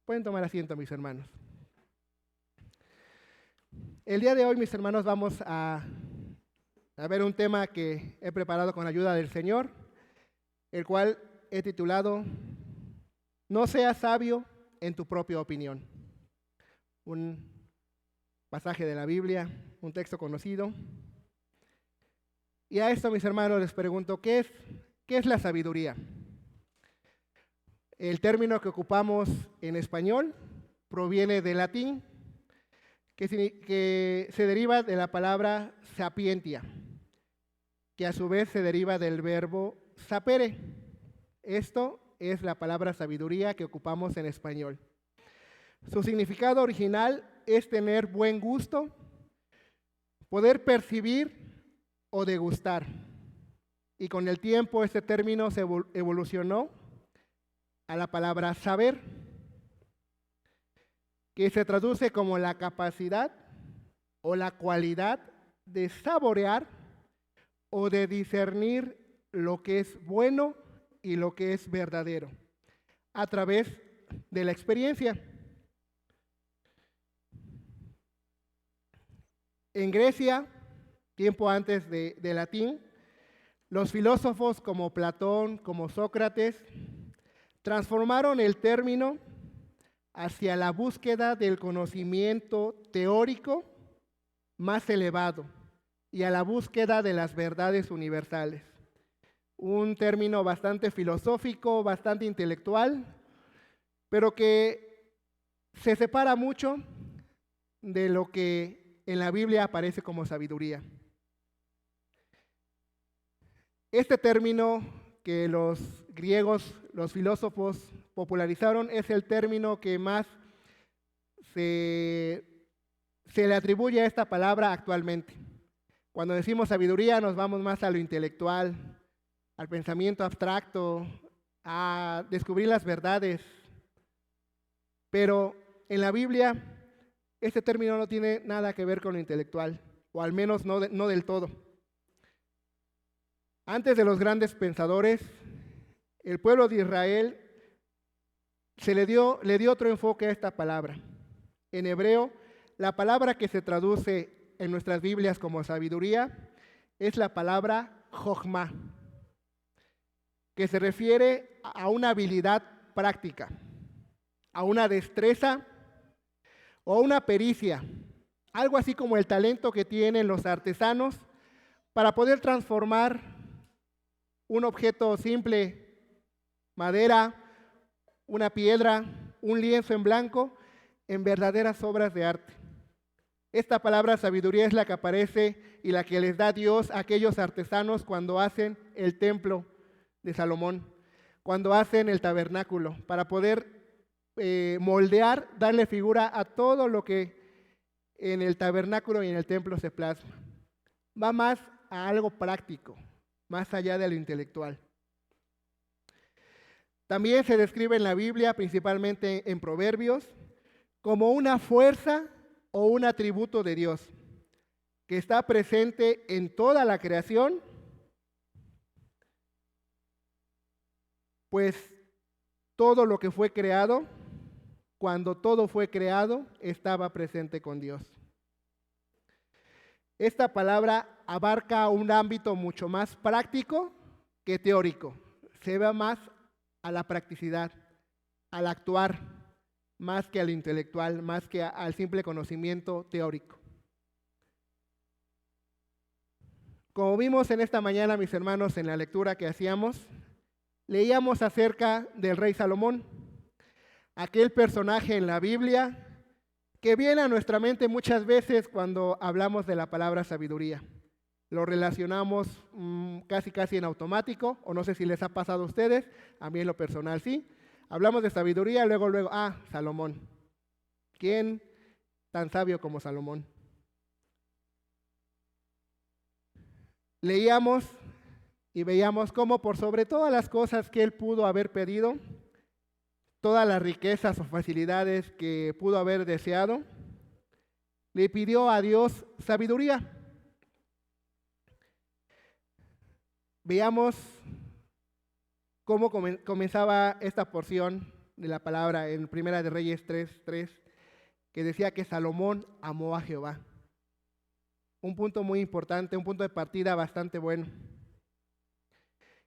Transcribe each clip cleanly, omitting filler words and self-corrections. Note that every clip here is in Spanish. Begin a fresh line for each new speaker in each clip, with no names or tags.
Pueden tomar asiento, mis hermanos. El día de hoy, mis hermanos, vamos a ver un tema que he preparado con la ayuda del Señor, el cual he titulado No seas sabio en tu propia opinión. Un pasaje de la Biblia, un texto conocido. Y a esto, mis hermanos, les pregunto, ¿qué es la sabiduría? El término que ocupamos en español proviene del latín, que se deriva de la palabra sapientia, que a su vez se deriva del verbo sapere. Esto es la palabra sabiduría que ocupamos en español. Su significado original es tener buen gusto, poder percibir o degustar. Y con el tiempo este término se evolucionó a la palabra saber, que se traduce como la capacidad o la cualidad de saborear o de discernir lo que es bueno y lo que es verdadero a través de la experiencia. En Grecia, tiempo antes de latín, los filósofos como Platón, como Sócrates, transformaron el término hacia la búsqueda del conocimiento teórico más elevado y a la búsqueda de las verdades universales. Un término bastante filosófico, bastante intelectual, pero que se separa mucho de lo que en la Biblia aparece como sabiduría. Este término que los griegos, los filósofos popularizaron, es el término que más se le atribuye a esta palabra actualmente. Cuando decimos sabiduría nos vamos más a lo intelectual, al pensamiento abstracto, a descubrir las verdades. Pero en la Biblia este término no tiene nada que ver con lo intelectual, o al menos no del todo. Antes de los grandes pensadores, el pueblo de Israel le dio otro enfoque a esta palabra. En hebreo, la palabra que se traduce en nuestras Biblias como sabiduría es la palabra jochma, que se refiere a una habilidad práctica, a una destreza o una pericia, algo así como el talento que tienen los artesanos para poder transformar un objeto simple, madera, una piedra, un lienzo en blanco, en verdaderas obras de arte. Esta palabra sabiduría es la que aparece y la que les da Dios a aquellos artesanos cuando hacen el templo de Salomón, cuando hacen el tabernáculo, para poder moldear, darle figura a todo lo que en el tabernáculo y en el templo se plasma. Va más a algo práctico, más allá de lo intelectual. También se describe en la Biblia, principalmente en Proverbios, como una fuerza o un atributo de Dios, que está presente en toda la creación, pues todo lo que fue creado, cuando todo fue creado, estaba presente con Dios. Esta palabra abarca un ámbito mucho más práctico que teórico. Se va más a la practicidad, al actuar, más que al intelectual, más que al simple conocimiento teórico. Como vimos en esta mañana, mis hermanos, en la lectura que hacíamos, leíamos acerca del rey Salomón, aquel personaje en la Biblia que viene a nuestra mente muchas veces cuando hablamos de la palabra sabiduría. Lo relacionamos casi en automático, o no sé si les ha pasado a ustedes, a mí en lo personal sí. Hablamos de sabiduría, luego, Salomón. ¿Quién tan sabio como Salomón? Leíamos y veíamos cómo por sobre todas las cosas que él pudo haber pedido, todas las riquezas o facilidades que pudo haber deseado, le pidió a Dios sabiduría. Veamos cómo comenzaba esta porción de la palabra en Primera de Reyes 3:3, que decía que Salomón amó a Jehová. Un punto muy importante, un punto de partida bastante bueno.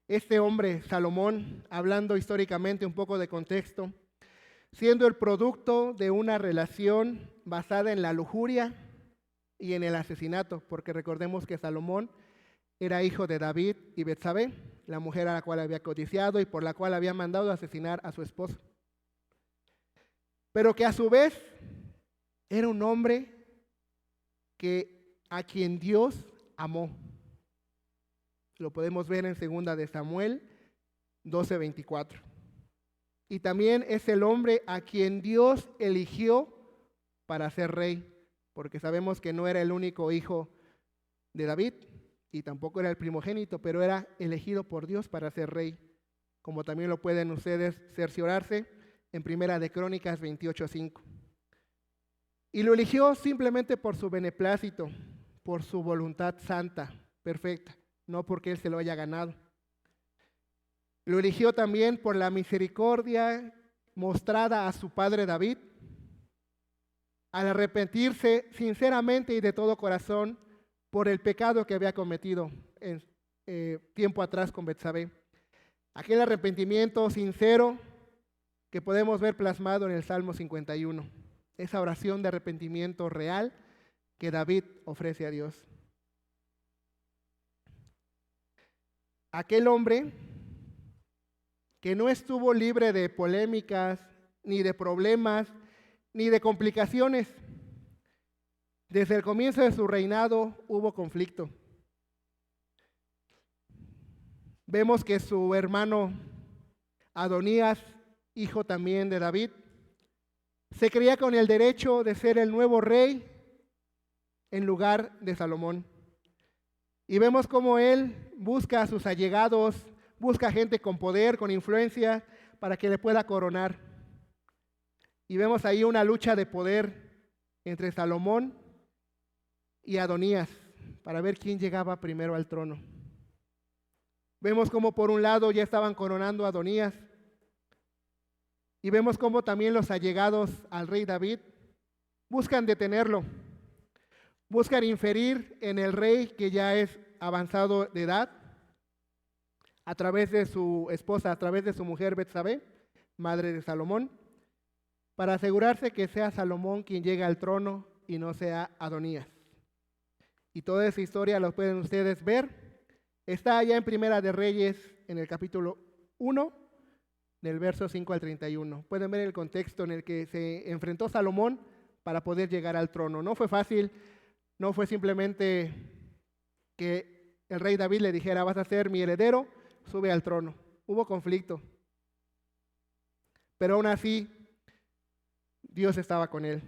Este hombre, Salomón, hablando históricamente un poco de contexto, siendo el producto de una relación basada en la lujuria y en el asesinato, porque recordemos que Salomón era hijo de David y Betsabé, la mujer a la cual había codiciado y por la cual había mandado asesinar a su esposo. Pero que a su vez era un hombre a quien Dios amó. Lo podemos ver en 2 de Samuel 12:24. Y también es el hombre a quien Dios eligió para ser rey, porque sabemos que no era el único hijo de David y tampoco era el primogénito, pero era elegido por Dios para ser rey, como también lo pueden ustedes cerciorarse en Primera de Crónicas 28:5. Y lo eligió simplemente por su beneplácito, por su voluntad santa, perfecta, no porque él se lo haya ganado. Lo eligió también por la misericordia mostrada a su padre David, al arrepentirse sinceramente y de todo corazón por el pecado que había cometido en tiempo atrás con Betsabé. Aquel arrepentimiento sincero que podemos ver plasmado en el Salmo 51. Esa oración de arrepentimiento real que David ofrece a Dios. Aquel hombre que no estuvo libre de polémicas, ni de problemas, ni de complicaciones. Desde el comienzo de su reinado hubo conflicto. Vemos que su hermano Adonías, hijo también de David, se creía con el derecho de ser el nuevo rey en lugar de Salomón. Y vemos cómo él busca a sus allegados, busca gente con poder, con influencia, para que le pueda coronar. Y vemos ahí una lucha de poder entre Salomón y Adonías, para ver quién llegaba primero al trono. Vemos cómo por un lado ya estaban coronando a Adonías, y vemos cómo también los allegados al rey David buscan detenerlo, buscan inferir en el rey que ya es avanzado de edad, a través de su esposa, a través de su mujer Betsabé, madre de Salomón, para asegurarse que sea Salomón quien llegue al trono y no sea Adonías. Y toda esa historia la pueden ustedes ver. Está allá en Primera de Reyes, en el capítulo 1, del verso 5 al 31. Pueden ver el contexto en el que se enfrentó Salomón para poder llegar al trono. No fue fácil, no fue simplemente que el rey David le dijera, vas a ser mi heredero, sube al trono. Hubo conflicto. Pero aún así, Dios estaba con él.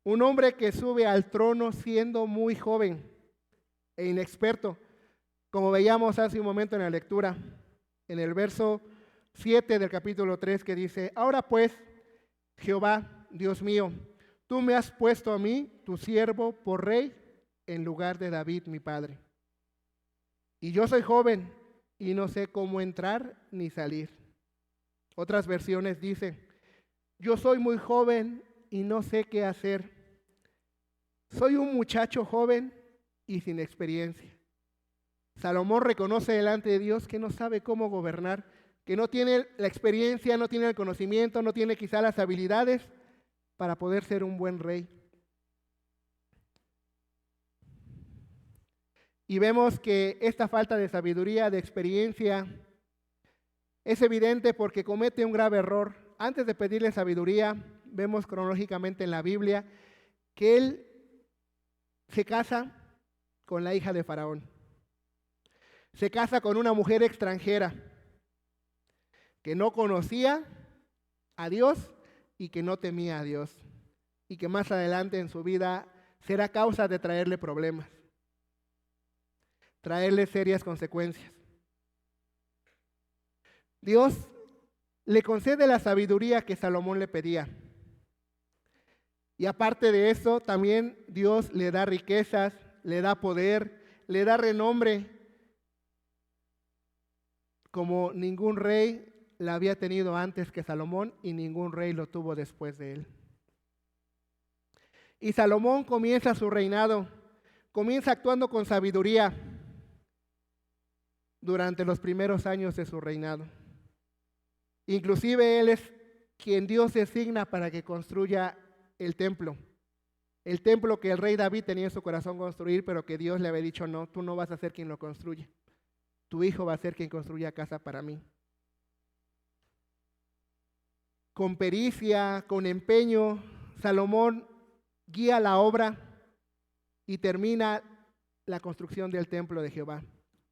Un hombre que sube al trono siendo muy joven e inexperto, como veíamos hace un momento en la lectura, en el verso 7 del capítulo 3, que dice, ahora pues, Jehová, Dios mío, tú me has puesto a mí, tu siervo, por rey, en lugar de David, mi padre. Y yo soy joven y no sé cómo entrar ni salir. Otras versiones dicen, yo soy muy joven y no sé qué hacer. Soy un muchacho joven y sin experiencia. Salomón reconoce delante de Dios que no sabe cómo gobernar, que no tiene la experiencia, no tiene el conocimiento, no tiene quizá las habilidades para poder ser un buen rey. Y vemos que esta falta de sabiduría, de experiencia, es evidente porque comete un grave error. Antes de pedirle sabiduría, vemos cronológicamente en la Biblia que él se casa con la hija de Faraón. Se casa con una mujer extranjera que no conocía a Dios y que no temía a Dios. Y que más adelante en su vida será causa de traerle problemas, traerle serias consecuencias. Dios le concede la sabiduría que Salomón le pedía. Y aparte de eso, también Dios le da riquezas, le da poder, le da renombre como ningún rey la había tenido antes que Salomón y ningún rey lo tuvo después de él. Y Salomón comienza su reinado, comienza actuando con sabiduría durante los primeros años de su reinado. Inclusive él es quien Dios designa para que construya el templo que el rey David tenía en su corazón construir, pero que Dios le había dicho, no, tú no vas a ser quien lo construya, tu hijo va a ser quien construya casa para mí. Con pericia, con empeño, Salomón guía la obra y termina la construcción del templo de Jehová.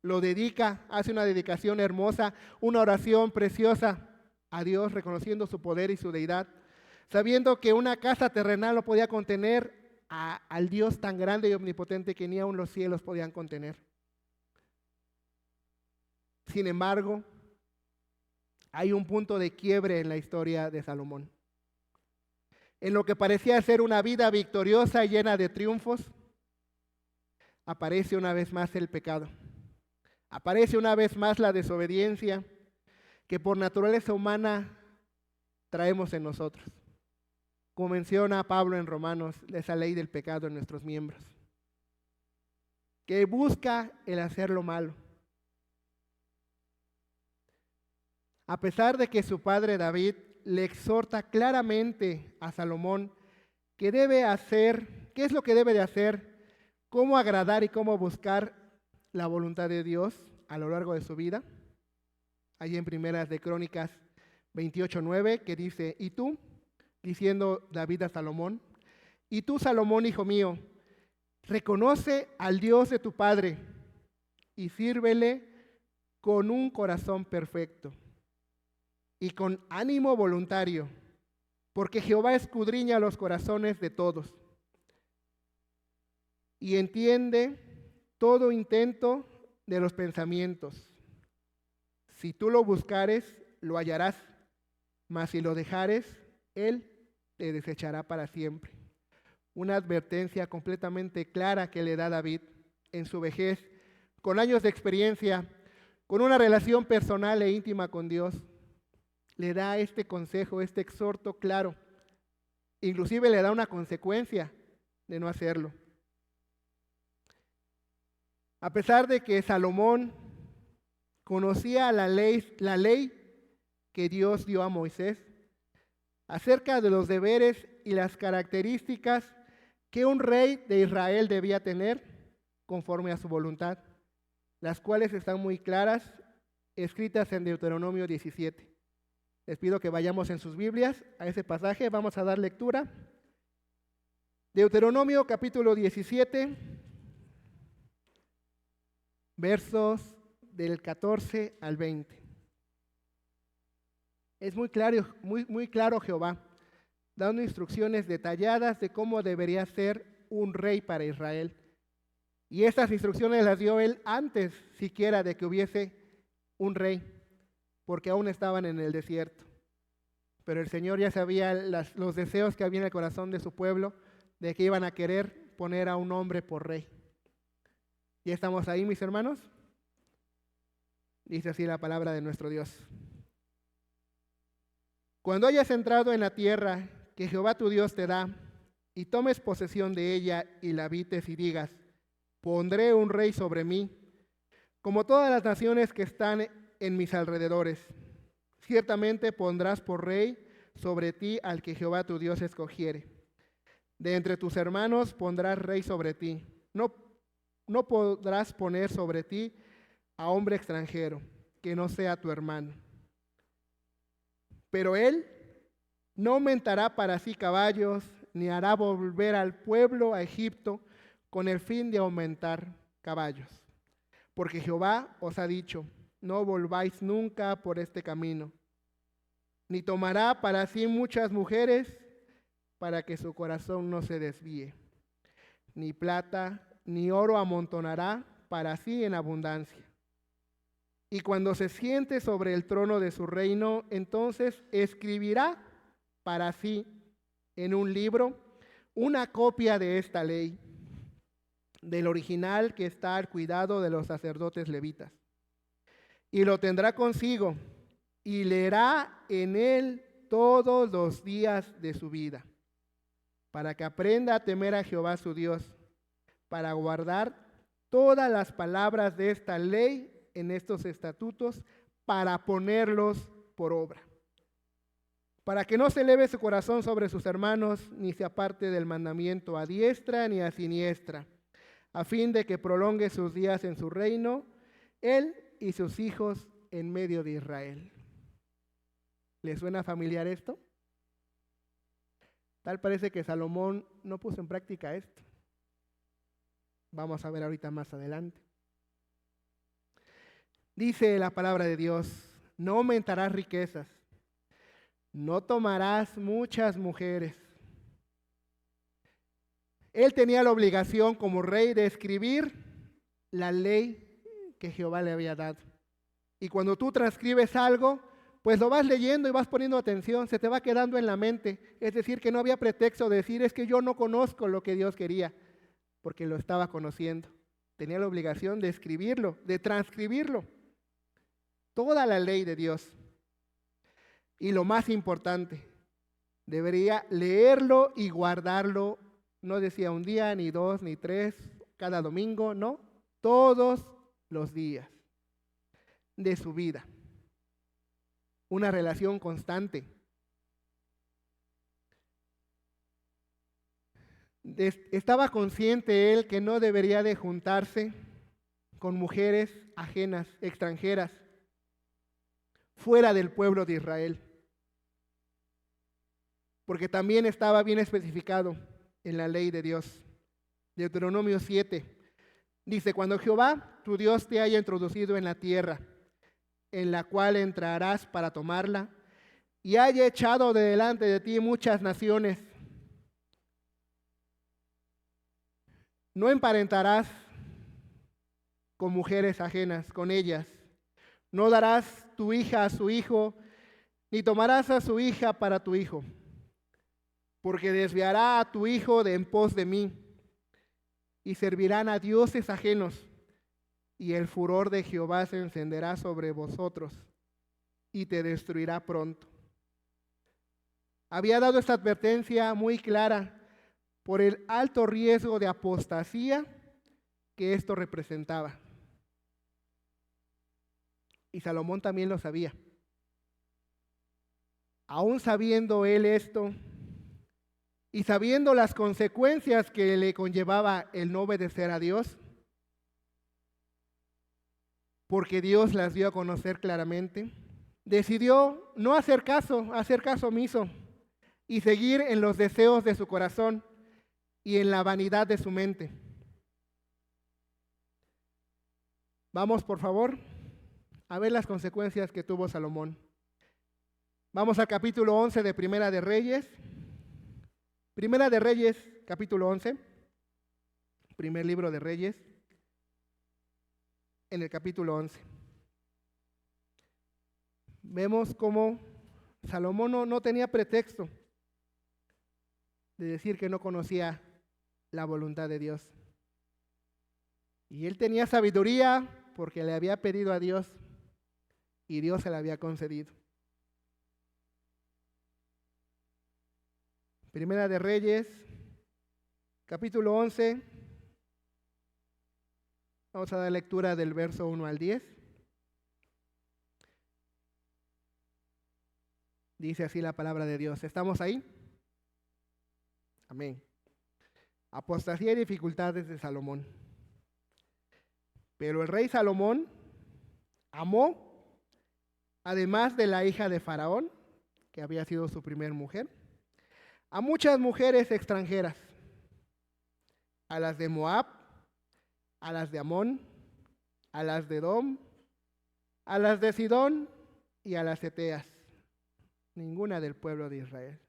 Lo dedica, hace una dedicación hermosa, una oración preciosa a Dios, reconociendo su poder y su deidad, sabiendo que una casa terrenal no podía contener al Dios tan grande y omnipotente que ni aun los cielos podían contener. Sin embargo, hay un punto de quiebre en la historia de Salomón. En lo que parecía ser una vida victoriosa y llena de triunfos, aparece una vez más el pecado. Aparece una vez más la desobediencia que por naturaleza humana traemos en nosotros. Como menciona Pablo en Romanos, esa ley del pecado en nuestros miembros, que busca el hacer lo malo. A pesar de que su padre David le exhorta claramente a Salomón qué debe hacer, qué es lo que debe de hacer, cómo agradar y cómo buscar la voluntad de Dios a lo largo de su vida. Allí en Primeras de Crónicas 28:9, que dice, y tú, diciendo David a Salomón, y tú, Salomón, hijo mío, reconoce al Dios de tu padre y sírvele con un corazón perfecto y con ánimo voluntario, porque Jehová escudriña los corazones de todos y entiende todo intento de los pensamientos. Si tú lo buscares, lo hallarás, mas si lo dejares, él te desechará para siempre. Una advertencia completamente clara que le da David en su vejez, con años de experiencia, con una relación personal e íntima con Dios. Le da este consejo, este exhorto claro. Inclusive le da una consecuencia de no hacerlo. A pesar de que Salomón conocía la ley que Dios dio a Moisés acerca de los deberes y las características que un rey de Israel debía tener conforme a su voluntad, las cuales están muy claras, escritas en Deuteronomio 17. Les pido que vayamos en sus Biblias a ese pasaje, vamos a dar lectura. Deuteronomio capítulo 17, versos del 14 al 20. Es muy claro Jehová, dando instrucciones detalladas de cómo debería ser un rey para Israel. Y estas instrucciones las dio él antes siquiera de que hubiese un rey, porque aún estaban en el desierto. Pero el Señor ya sabía los deseos que había en el corazón de su pueblo, de que iban a querer poner a un hombre por rey. ¿Ya estamos ahí, mis hermanos? Dice así la palabra de nuestro Dios. Cuando hayas entrado en la tierra que Jehová tu Dios te da, y tomes posesión de ella y la habites y digas, pondré un rey sobre mí, como todas las naciones que están en mis alrededores. Ciertamente pondrás por rey sobre ti al que Jehová tu Dios escogiere. De entre tus hermanos pondrás rey sobre ti. No podrás poner sobre ti a hombre extranjero, que no sea tu hermano. Pero él no aumentará para sí caballos, ni hará volver al pueblo a Egipto con el fin de aumentar caballos. Porque Jehová os ha dicho, no volváis nunca por este camino, ni tomará para sí muchas mujeres para que su corazón no se desvíe. Ni plata ni oro amontonará para sí en abundancia. Y cuando se siente sobre el trono de su reino, entonces escribirá para sí en un libro una copia de esta ley, del original que está al cuidado de los sacerdotes levitas. Y lo tendrá consigo, y leerá en él todos los días de su vida, para que aprenda a temer a Jehová su Dios, para guardar todas las palabras de esta ley en estos estatutos, para ponerlos por obra, para que no se eleve su corazón sobre sus hermanos, ni se aparte del mandamiento a diestra ni a siniestra, a fin de que prolongue sus días en su reino, él y sus hijos en medio de Israel. ¿Le suena familiar esto? Tal parece que Salomón no puso en práctica esto. Vamos a ver ahorita más adelante. Dice la palabra de Dios, no aumentarás riquezas, no tomarás muchas mujeres. Él tenía la obligación como rey de escribir la ley que Jehová le había dado. Y cuando tú transcribes algo, pues lo vas leyendo y vas poniendo atención, se te va quedando en la mente. Es decir, que no había pretexto de decir, es que yo no conozco lo que Dios quería, porque lo estaba conociendo. Tenía la obligación de escribirlo, de transcribirlo. Toda la ley de Dios. Y lo más importante, debería leerlo y guardarlo. No decía un día, ni dos, ni tres, cada domingo, no. Todos los días de su vida. Una relación constante. Estaba consciente él que no debería de juntarse con mujeres ajenas, extranjeras, fuera del pueblo de Israel. Porque también estaba bien especificado en la ley de Dios. Deuteronomio 7 dice, cuando Jehová tu Dios te haya introducido en la tierra, en la cual entrarás para tomarla, y haya echado de delante de ti muchas naciones, no emparentarás con mujeres ajenas, con ellas. No darás tu hija a su hijo, ni tomarás a su hija para tu hijo, porque desviará a tu hijo de en pos de mí, y servirán a dioses ajenos, y el furor de Jehová se encenderá sobre vosotros, y te destruirá pronto. Había dado esta advertencia muy clara por el alto riesgo de apostasía que esto representaba. Y Salomón también lo sabía. Aún sabiendo él esto, y sabiendo las consecuencias que le conllevaba el no obedecer a Dios, porque Dios las dio a conocer claramente, decidió no hacer caso omiso, y seguir en los deseos de su corazón y en la vanidad de su mente. Vamos, por favor, a ver las consecuencias que tuvo Salomón. Vamos al capítulo 11 de Primera de Reyes. Primera de Reyes, capítulo 11. Primer libro de Reyes. En el capítulo 11. Vemos cómo Salomón no tenía pretexto de decir que no conocía la voluntad de Dios. Y él tenía sabiduría porque le había pedido a Dios y Dios se la había concedido. Primera de Reyes, capítulo 11. Vamos a dar lectura del verso 1 al 10. Dice así la palabra de Dios. ¿Estamos ahí? Amén. Apostasía y dificultades de Salomón. Pero el rey Salomón amó, además de la hija de Faraón, que había sido su primer mujer, a muchas mujeres extranjeras, a las de Moab, a las de Amón, a las de Edom, a las de Sidón y a las eteas, ninguna del pueblo de Israel.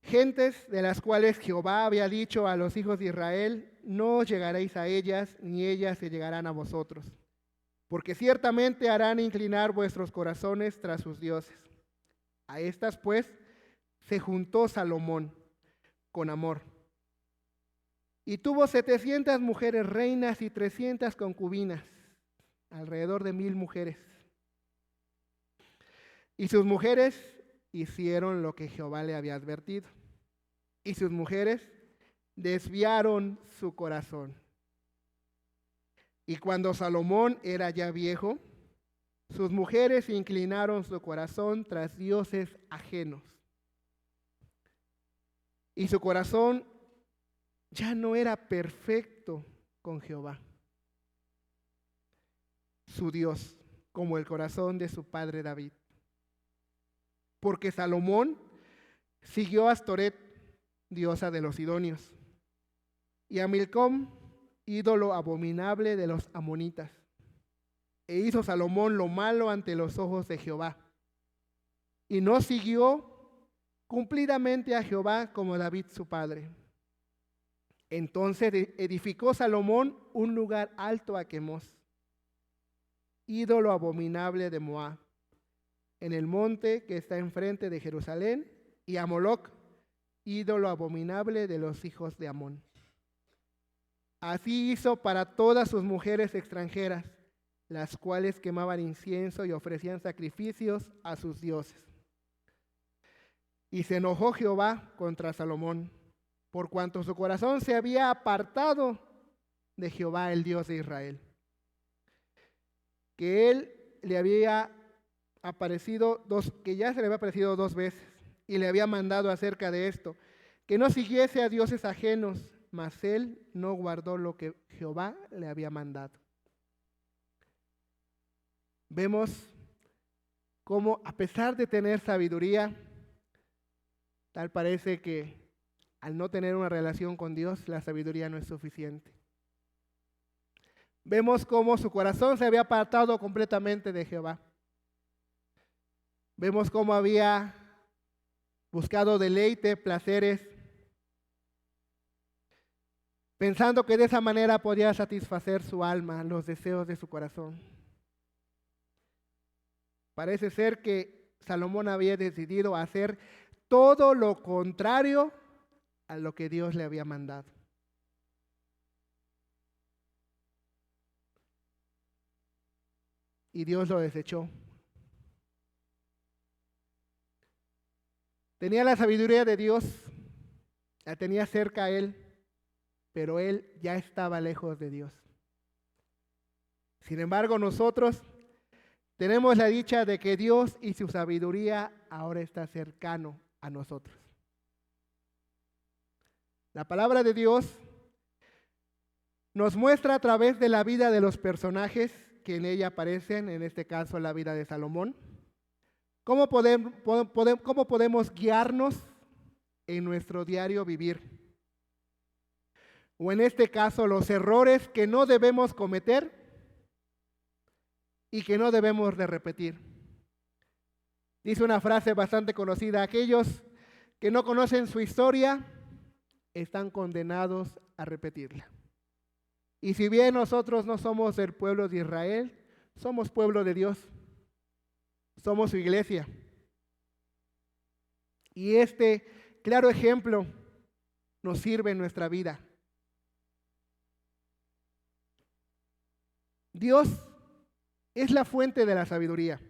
Gentes de las cuales Jehová había dicho a los hijos de Israel, no os llegaréis a ellas, ni ellas se llegarán a vosotros, porque ciertamente harán inclinar vuestros corazones tras sus dioses. A estas pues se juntó Salomón con amor, y tuvo 700 mujeres reinas y 300 concubinas, alrededor de 1000 mujeres. Y sus mujeres hicieron lo que Jehová le había advertido. Y sus mujeres desviaron su corazón. Y cuando Salomón era ya viejo, sus mujeres inclinaron su corazón tras dioses ajenos. Y su corazón ya no era perfecto con Jehová, su Dios, como el corazón de su padre David. Porque Salomón siguió a Astoret, diosa de los sidonios, y a Milcom, ídolo abominable de los amonitas. E hizo Salomón lo malo ante los ojos de Jehová, y no siguió cumplidamente a Jehová como David su padre. Entonces edificó Salomón un lugar alto a Quemos, ídolo abominable de Moab, en el monte que está enfrente de Jerusalén, y a Moloc, ídolo abominable de los hijos de Amón. Así hizo para todas sus mujeres extranjeras, las cuales quemaban incienso y ofrecían sacrificios a sus dioses. Y se enojó Jehová contra Salomón, por cuanto su corazón se había apartado de Jehová, el Dios de Israel, que él le había aparecido que ya se le había aparecido 2 veces, y le había mandado acerca de esto, que no siguiese a dioses ajenos, mas él no guardó lo que Jehová le había mandado. Vemos cómo, a pesar de tener sabiduría, tal parece que al no tener una relación con Dios, la sabiduría no es suficiente. Vemos cómo su corazón se había apartado completamente de Jehová. Vemos cómo había buscado deleite, placeres, pensando que de esa manera podía satisfacer su alma, los deseos de su corazón. Parece ser que Salomón había decidido hacer todo lo contrario a lo que Dios le había mandado. Y Dios lo desechó. Tenía la sabiduría de Dios, la tenía cerca a él, pero él ya estaba lejos de Dios. Sin embargo, nosotros tenemos la dicha de que Dios y su sabiduría ahora está cercano a nosotros. La palabra de Dios nos muestra a través de la vida de los personajes que en ella aparecen, en este caso la vida de Salomón, cómo podemos guiarnos en nuestro diario vivir. O en este caso, los errores que no debemos cometer y que no debemos de repetir. Dice una frase bastante conocida: aquellos que no conocen su historia están condenados a repetirla. Y si bien nosotros no somos el pueblo de Israel, somos pueblo de Dios, somos su iglesia. Y este claro ejemplo nos sirve en nuestra vida. Dios es la fuente de la sabiduría,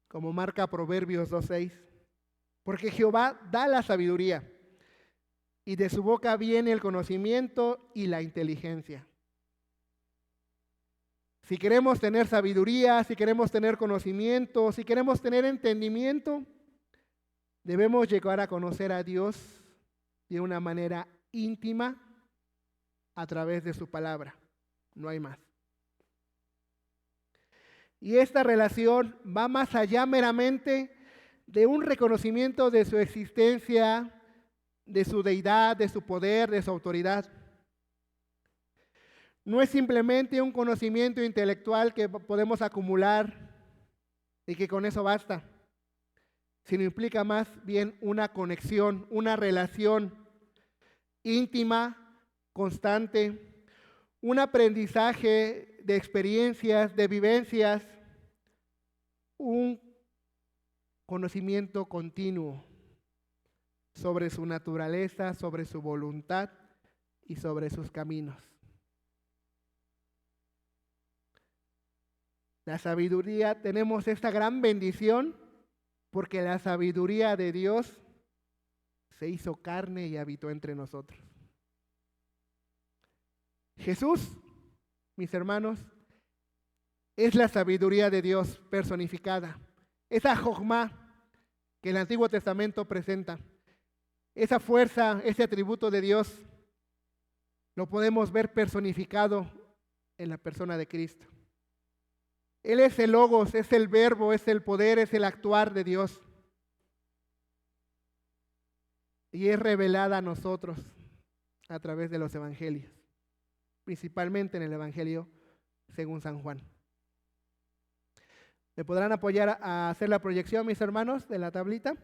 como marca Proverbios 2:6, porque Jehová da la sabiduría, y de su boca viene el conocimiento y la inteligencia. Si queremos tener sabiduría, si queremos tener conocimiento, si queremos tener entendimiento, debemos llegar a conocer a Dios de una manera íntima a través de su palabra. No hay más. Y esta relación va más allá meramente de un reconocimiento de su existencia, de su deidad, de su poder, de su autoridad. No es simplemente un conocimiento intelectual que podemos acumular y que con eso basta, sino implica más bien una conexión, una relación íntima, constante, un aprendizaje de experiencias, de vivencias, un conocimiento continuo sobre su naturaleza, sobre su voluntad y sobre sus caminos. La sabiduría, tenemos esta gran bendición porque la sabiduría de Dios se hizo carne y habitó entre nosotros. Jesús, mis hermanos, es la sabiduría de Dios personificada. Esa jojma que el Antiguo Testamento presenta, esa fuerza, ese atributo de Dios, lo podemos ver personificado en la persona de Cristo. Él es el Logos, es el Verbo, es el poder, es el actuar de Dios. Y es revelada a nosotros a través de los evangelios, principalmente en el Evangelio según San Juan. ¿Me podrán apoyar a hacer la proyección, mis hermanos, de la tablita?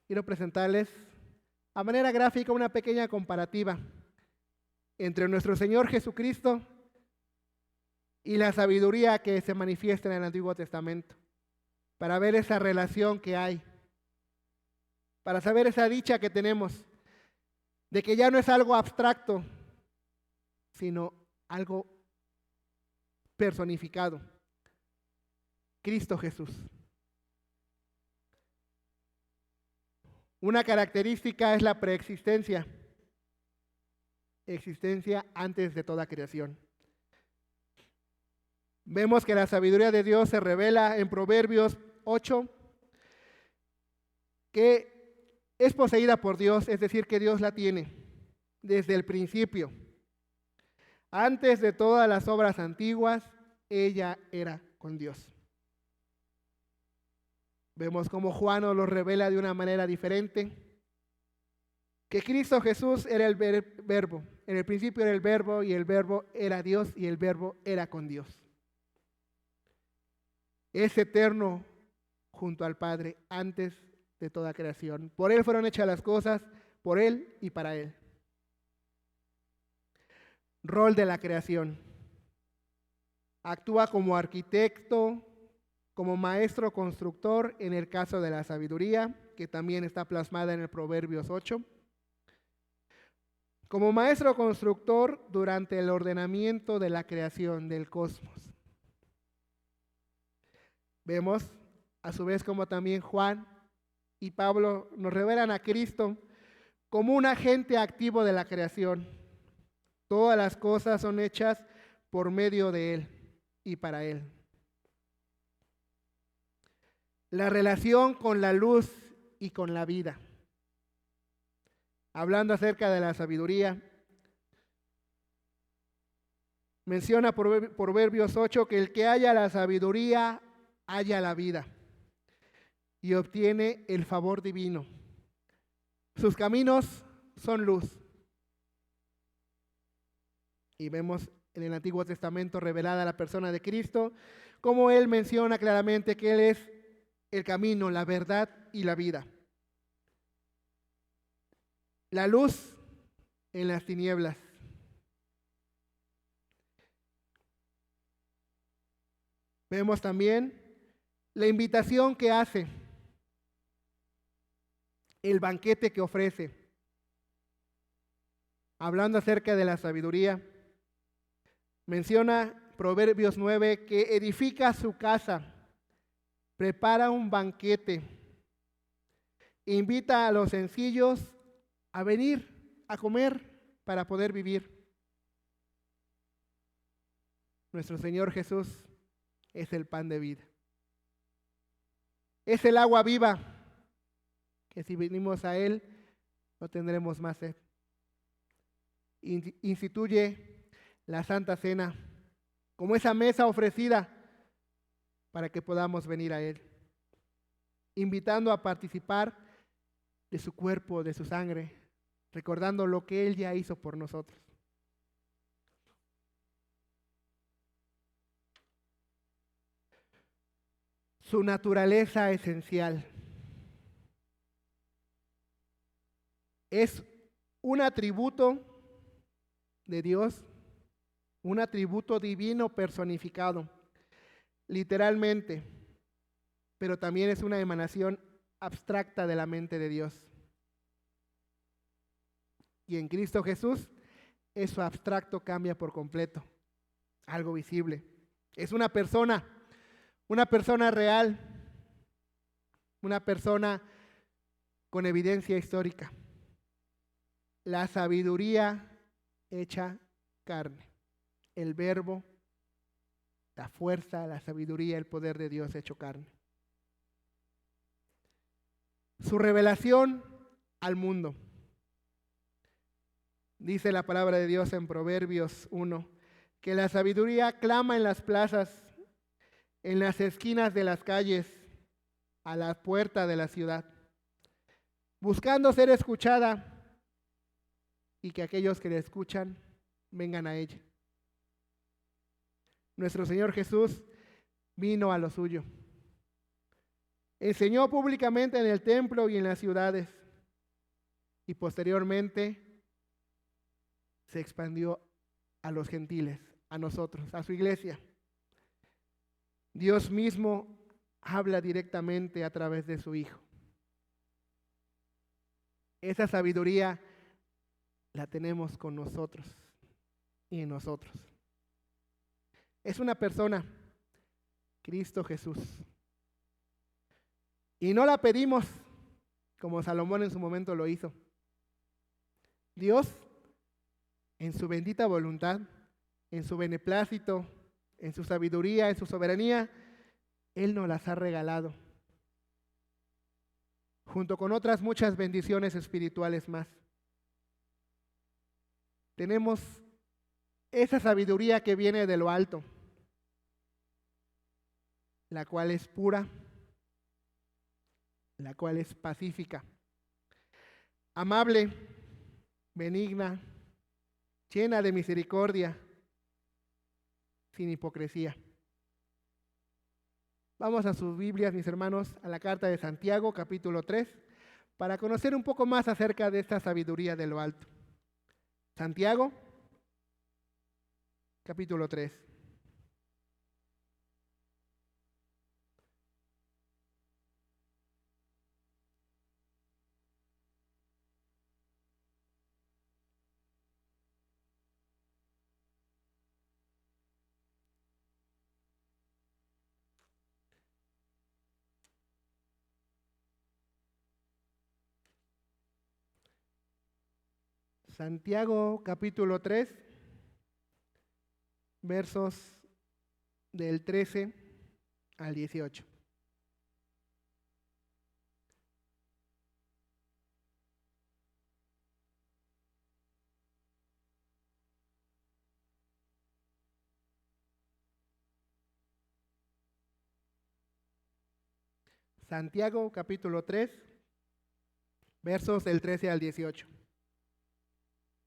Quiero presentarles a manera gráfica una pequeña comparativa entre nuestro Señor Jesucristo y la sabiduría que se manifiesta en el Antiguo Testamento, para ver esa relación que hay, para saber esa dicha que tenemos, de que ya no es algo abstracto, sino algo personificado. Cristo Jesús. Una característica es la preexistencia, existencia antes de toda creación. Vemos que la sabiduría de Dios se revela en Proverbios 8, que es poseída por Dios, es decir, que Dios la tiene desde el principio. Antes de todas las obras antiguas, ella era con Dios. Vemos cómo Juan nos lo revela de una manera diferente, que Cristo Jesús era el verbo. En el principio era el verbo y el verbo era Dios y el verbo era con Dios. Es eterno junto al Padre antes de toda creación. Por Él fueron hechas las cosas, por Él y para Él. Rol de la creación. Actúa como arquitecto, como maestro constructor en el caso de la sabiduría, que también está plasmada en el Proverbios 8. Como maestro constructor durante el ordenamiento de la creación del cosmos. Vemos a su vez como también Juan y Pablo nos revelan a Cristo como un agente activo de la creación. Todas las cosas son hechas por medio de Él y para Él. La relación con la luz y con la vida. Hablando acerca de la sabiduría, menciona Proverbios 8 que el que haya la sabiduría halla la vida y obtiene el favor divino. Sus caminos son luz. Y vemos en el Antiguo Testamento revelada la persona de Cristo, como Él menciona claramente que Él es el camino, la verdad y la vida. La luz en las tinieblas. Vemos también la invitación que hace, el banquete que ofrece. Hablando acerca de la sabiduría, menciona Proverbios 9 que edifica su casa, prepara un banquete, invita a los sencillos a venir a comer para poder vivir. Nuestro Señor Jesús es el pan de vida. Es el agua viva, que si venimos a Él no tendremos más sed. Instituye la Santa Cena como esa mesa ofrecida para que podamos venir a Él, invitando a participar de su cuerpo, de su sangre, recordando lo que Él ya hizo por nosotros. Su naturaleza esencial es un atributo de Dios, un atributo divino personificado, literalmente, pero también es una emanación abstracta de la mente de Dios. Y en Cristo Jesús, eso abstracto cambia por completo, algo visible. Es una persona real, una persona con evidencia histórica. La sabiduría hecha carne, el verbo, la fuerza, la sabiduría, el poder de Dios hecho carne. Su revelación al mundo. Dice la palabra de Dios en Proverbios 1, que la sabiduría clama en las plazas, en las esquinas de las calles, a la puerta de la ciudad, buscando ser escuchada y que aquellos que le escuchan vengan a ella. Nuestro Señor Jesús vino a lo suyo. Enseñó públicamente en el templo y en las ciudades y posteriormente se expandió a los gentiles, a nosotros, a su iglesia. Dios mismo habla directamente a través de su Hijo. Esa sabiduría la tenemos con nosotros y en nosotros. Es una persona, Cristo Jesús. Y no la pedimos como Salomón en su momento lo hizo. Dios, en su bendita voluntad, en su beneplácito, en su sabiduría, en su soberanía, Él nos las ha regalado, junto con otras muchas bendiciones espirituales más. Tenemos esa sabiduría que viene de lo alto, la cual es pura, la cual es pacífica, amable, benigna, llena de misericordia, sin hipocresía. Vamos a sus Biblias, mis hermanos, a la carta de Santiago, capítulo 3, para conocer un poco más acerca de esta sabiduría de lo alto. Santiago, capítulo 3. Santiago capítulo 3, versos del 13 al 18. Santiago capítulo 3, versos del 13 al 18.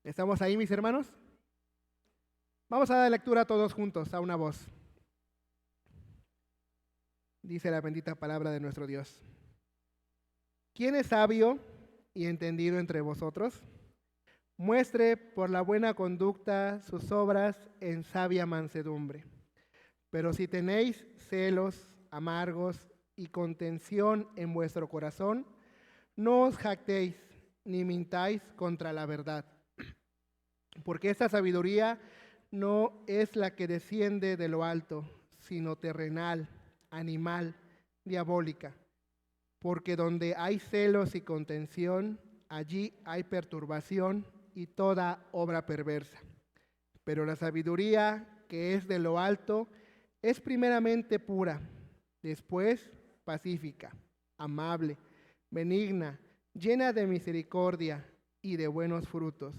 ¿Estamos ahí, mis hermanos? Vamos a dar lectura todos juntos a una voz. Dice la bendita palabra de nuestro Dios. ¿Quién es sabio y entendido entre vosotros? Muestre por la buena conducta sus obras en sabia mansedumbre. Pero si tenéis celos amargos y contención en vuestro corazón, no os jactéis ni mintáis contra la verdad. Porque esta sabiduría no es la que desciende de lo alto, sino terrenal, animal, diabólica. Porque donde hay celos y contención, allí hay perturbación y toda obra perversa. Pero la sabiduría que es de lo alto es primeramente pura, después pacífica, amable, benigna, llena de misericordia y de buenos frutos,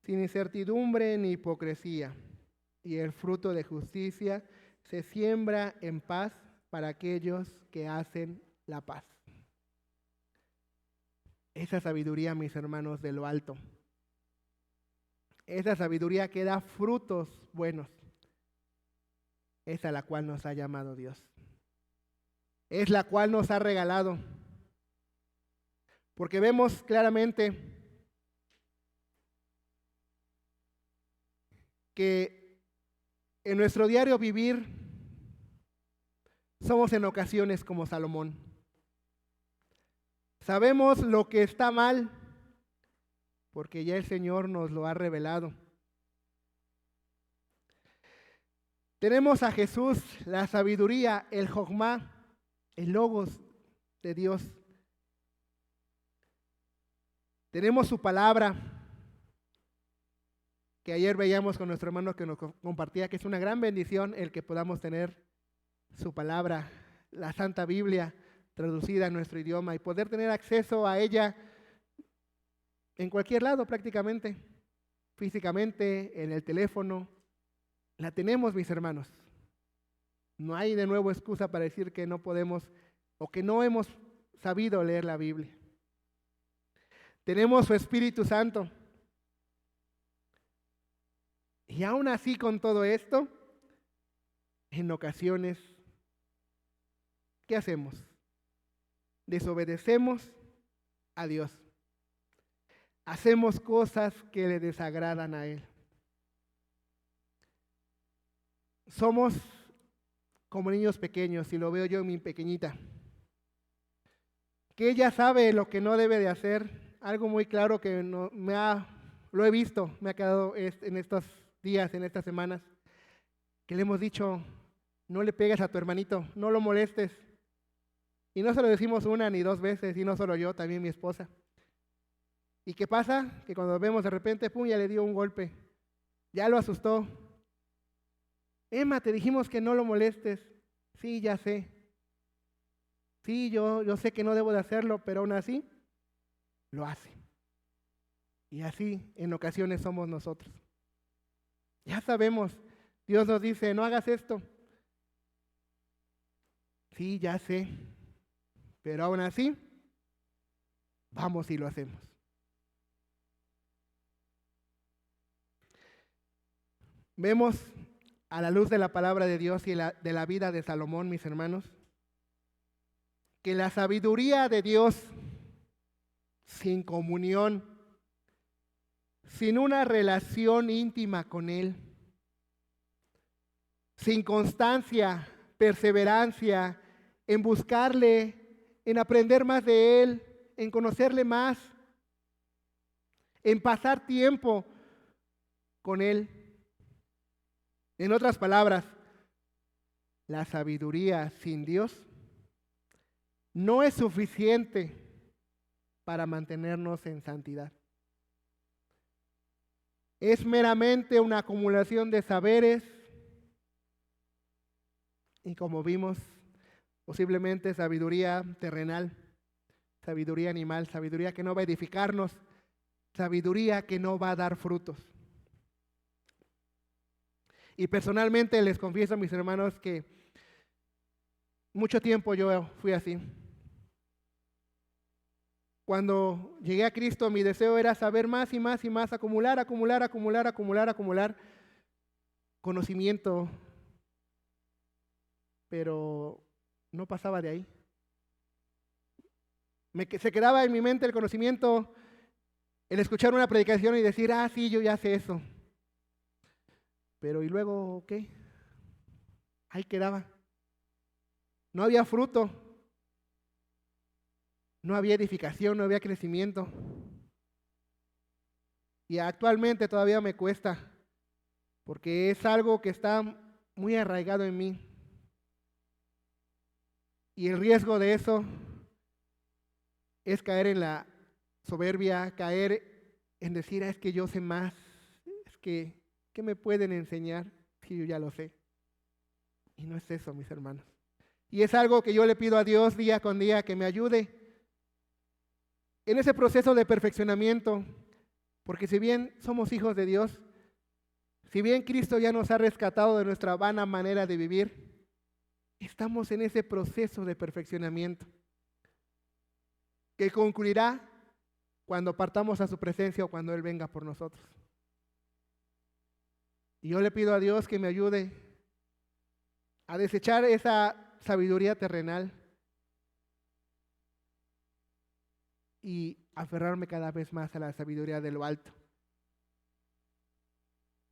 sin incertidumbre ni hipocresía, y el fruto de justicia se siembra en paz para aquellos que hacen la paz. Esa sabiduría, mis hermanos, de lo alto, esa sabiduría que da frutos buenos, es a la cual nos ha llamado Dios, es la cual nos ha regalado, porque vemos claramente que en nuestro diario vivir somos en ocasiones como Salomón. Sabemos lo que está mal porque ya el Señor nos lo ha revelado. Tenemos a Jesús, la sabiduría, el Jogma, el Logos de Dios. Tenemos su palabra, que ayer veíamos con nuestro hermano que nos compartía, que es una gran bendición el que podamos tener su palabra, la Santa Biblia, traducida en nuestro idioma y poder tener acceso a ella en cualquier lado prácticamente, físicamente, en el teléfono. La tenemos, mis hermanos. No hay de nuevo excusa para decir que no podemos o que no hemos sabido leer la Biblia. Tenemos su Espíritu Santo. Y aún así con todo esto, en ocasiones, ¿qué hacemos? Desobedecemos a Dios. Hacemos cosas que le desagradan a Él. Somos como niños pequeños, y lo veo yo en mi pequeñita, que ella sabe lo que no debe de hacer. Algo muy claro que lo he visto, me ha quedado en estos días, en estas semanas, que le hemos dicho, no le pegues a tu hermanito, no lo molestes. Y no se lo decimos una ni dos veces, y no solo yo, también mi esposa. ¿Y qué pasa? Que cuando vemos de repente, pum, ya le dio un golpe, ya lo asustó. Emma, te dijimos que no lo molestes. Sí, ya sé. Sí, yo sé que no debo de hacerlo, pero aún así lo hace. Y así en ocasiones somos nosotros. Ya sabemos, Dios nos dice, no hagas esto. Sí, ya sé, pero aún así vamos y lo hacemos. Vemos a la luz de la palabra de Dios y de la vida de Salomón, mis hermanos, que la sabiduría de Dios sin comunión, sin una relación íntima con Él, sin constancia, perseverancia en buscarle, en aprender más de Él, en conocerle más, en pasar tiempo con Él. En otras palabras, la sabiduría sin Dios no es suficiente para mantenernos en santidad. Es meramente una acumulación de saberes y, como vimos, posiblemente sabiduría terrenal, sabiduría animal, sabiduría que no va a edificarnos, sabiduría que no va a dar frutos. Y personalmente les confieso, mis hermanos, que mucho tiempo yo fui así. Cuando llegué a Cristo, mi deseo era saber más y más y más, acumular conocimiento, pero no pasaba de ahí. Se quedaba en mi mente el conocimiento, el escuchar una predicación y decir, sí, yo ya sé eso. Pero ¿y luego qué? Ahí quedaba. No había fruto. No había edificación, no había crecimiento. Y actualmente todavía me cuesta, porque es algo que está muy arraigado en mí. Y el riesgo de eso es caer en la soberbia, caer en decir, es que yo sé más, es que, ¿qué me pueden enseñar si yo ya lo sé? Y no es eso, mis hermanos. Y es algo que yo le pido a Dios día con día que me ayude en ese proceso de perfeccionamiento, porque si bien somos hijos de Dios, si bien Cristo ya nos ha rescatado de nuestra vana manera de vivir, estamos en ese proceso de perfeccionamiento que concluirá cuando partamos a su presencia o cuando Él venga por nosotros. Y yo le pido a Dios que me ayude a desechar esa sabiduría terrenal y aferrarme cada vez más a la sabiduría de lo alto.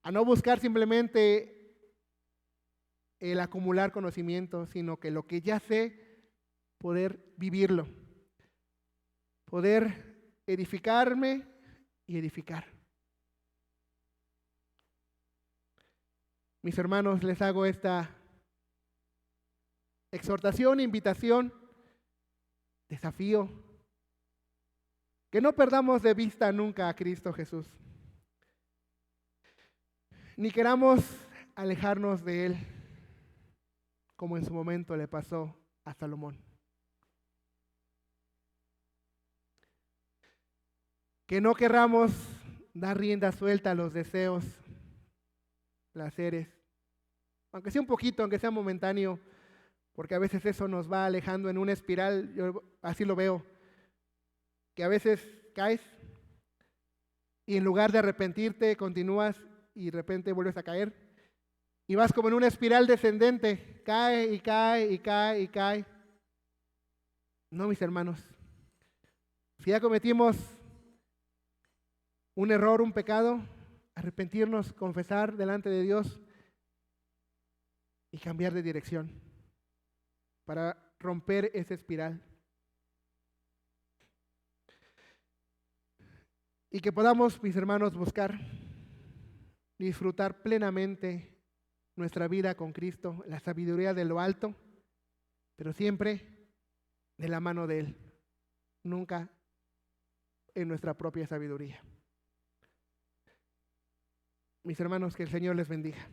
A no buscar simplemente el acumular conocimiento, sino que lo que ya sé, poder vivirlo, poder edificarme y edificar. mis hermanos, les hago esta exhortación, invitación, desafío, que no perdamos de vista nunca a Cristo Jesús, ni queramos alejarnos de Él, como en su momento le pasó a Salomón. Que no querramos dar rienda suelta a los deseos, placeres, aunque sea un poquito, aunque sea momentáneo, porque a veces eso nos va alejando en una espiral. Yo así lo veo, que a veces caes y en lugar de arrepentirte continúas y de repente vuelves a caer y vas como en una espiral descendente, cae y cae y cae y cae. No, mis hermanos, si ya cometimos un error, un pecado, arrepentirnos, confesar delante de Dios y cambiar de dirección para romper esa espiral. Y que podamos, mis hermanos, buscar, disfrutar plenamente nuestra vida con Cristo, la sabiduría de lo alto, pero siempre de la mano de Él, nunca en nuestra propia sabiduría. Mis hermanos, que el Señor les bendiga.